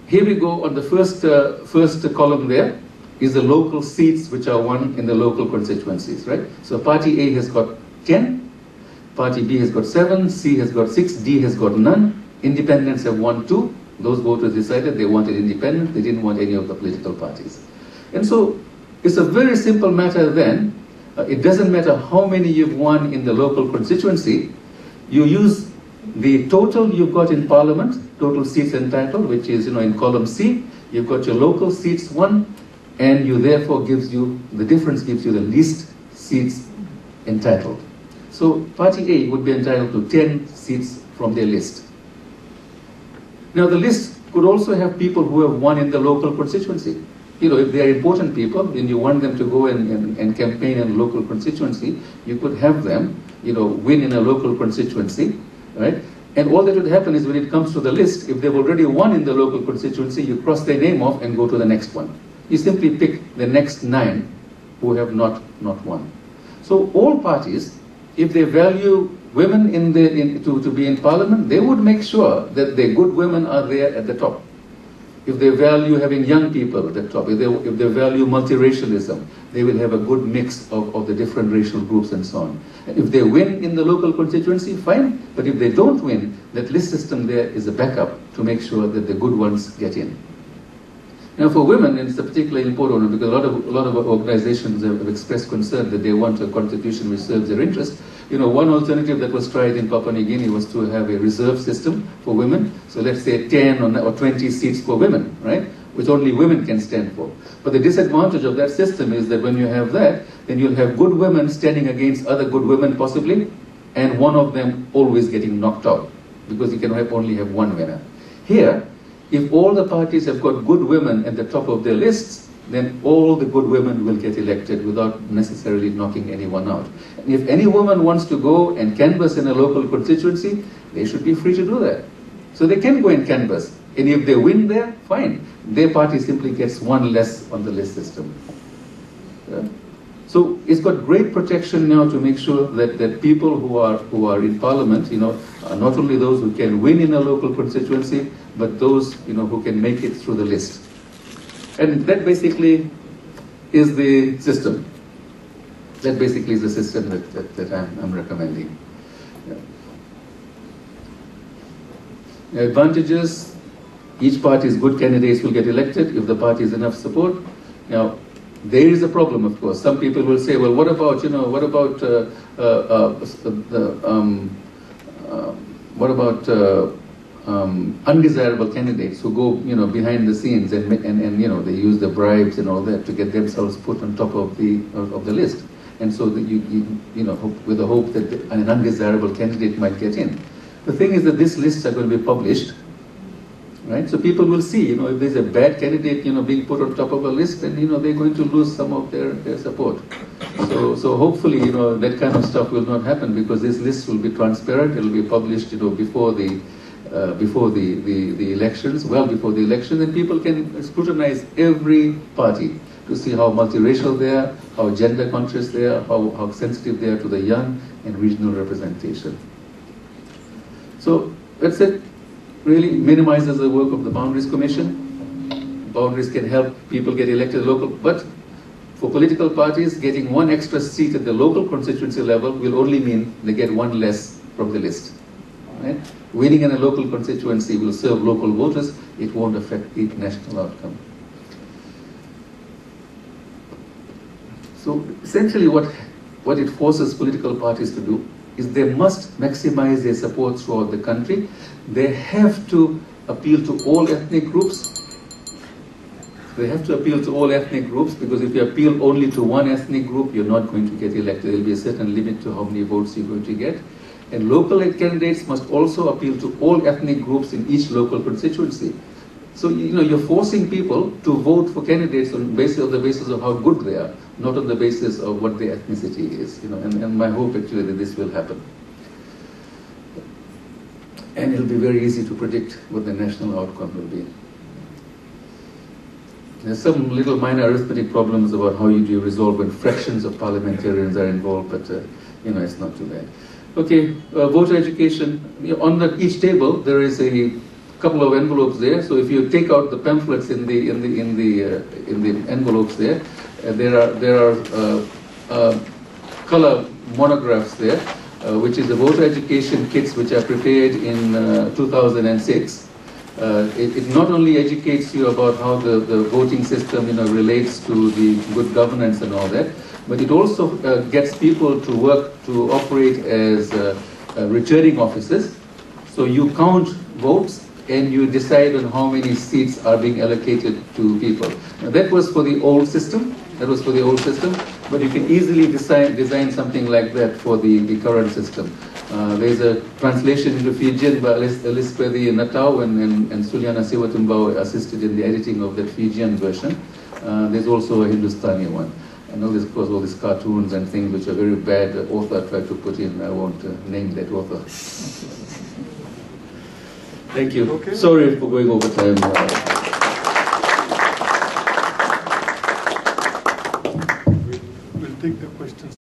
here we go on the first column there is the local seats which are won in the local constituencies, right? So party A has got 10, party B has got 7, C has got 6, D has got none, independents have won 2. Those voters decided they wanted independent, they didn't want any of the political parties. And so it's a very simple matter then. It doesn't matter how many you've won in the local constituency, you use the total you've got in parliament, total seats entitled, which is, in column C, you've got your local seats won, and you therefore the difference gives you the least seats entitled. So party A would be entitled to 10 seats from their list. Now the list could also have people who have won in the local constituency. If they are important people and you want them to go and campaign in a local constituency, you could have them, win in a local constituency, right? And all that would happen is when it comes to the list, if they've already won in the local constituency, you cross their name off and go to the next one. You simply pick the next 9 who have not won. So all parties, if they value women to be in parliament, they would make sure that the good women are there at the top. If they value having young people at the top, if they value multiracialism, they will have a good mix of the different racial groups and so on. And if they win in the local constituency, fine. But if they don't win, that list system there is a backup to make sure that the good ones get in. Now for women, it's a particularly important one because a lot of organizations have expressed concern that they want a constitution which serves their interest. One alternative that was tried in Papua New Guinea was to have a reserve system for women. So let's say 10 or 20 seats for women, right? Which only women can stand for. But the disadvantage of that system is that when you have that, then you'll have good women standing against other good women possibly, and one of them always getting knocked out because you can only have one winner. Here, if all the parties have got good women at the top of their lists, then all the good women will get elected without necessarily knocking anyone out. And if any woman wants to go and canvass in a local constituency, they should be free to do that. So they can go and canvass. And if they win there, fine. Their party simply gets one less on the list system. Yeah? So it's got great protection now to make sure that people who are in parliament, are not only those who can win in a local constituency, but those who can make it through the list. And that basically is the system. That basically is the system that I'm recommending. Yeah. Advantages: each party's good candidates will get elected if the party has enough support. Now, there is a problem, of course. Some people will say, well, what about undesirable candidates who go, behind the scenes and they use the bribes and all that to get themselves put on top of the list, and so that with the hope that an undesirable candidate might get in. The thing is that these lists are going to be published, right? So people will see, if there's a bad candidate, being put on top of a list, then they're going to lose some of their support. So hopefully, that kind of stuff will not happen because this list will be transparent. It will be published, before the elections, well before the elections, and people can scrutinize every party to see how multiracial they are, how gender conscious they are, how sensitive they are to the young and regional representation. So that's it. Really minimizes the work of the Boundaries Commission. Boundaries can help people get elected local, but for political parties, getting one extra seat at the local constituency level will only mean they get one less from the list. Right? Winning in a local constituency will serve local voters. It won't affect the national outcome. So essentially what it forces political parties to do is they must maximize their support throughout the country. They have to appeal to all ethnic groups. They have to appeal to all ethnic groups because if you appeal only to one ethnic group, you're not going to get elected. There will be a certain limit to how many votes you're going to get. And local candidates must also appeal to all ethnic groups in each local constituency. So, you're forcing people to vote for candidates on the basis of how good they are, not on the basis of what their ethnicity is. And my hope actually that this will happen. And it'll be very easy to predict what the national outcome will be. There's some little minor arithmetic problems about how you resolve when fractions of parliamentarians are involved, but it's not too bad. Okay, voter education. On each table there is a couple of envelopes there. So if you take out the pamphlets in the envelopes there, there are color monographs there, which is the voter education kits which are prepared in 2006. It not only educates you about how the voting system relates to the good governance and all that, but it also gets people to work to operate as returning officers. So you count votes and you decide on how many seats are being allocated to people. Now that was for the old system. But you can easily design something like that for the current system. There's a translation into Fijian by Elispedi Natau and Suliana Siwatumbao assisted in the editing of that Fijian version. There's also a Hindustani one. I know there's, of course, all these cartoons and things which are very bad. The author tried to put in. I won't name that author. Thank you. Okay. Sorry for going over time. We'll take the questions.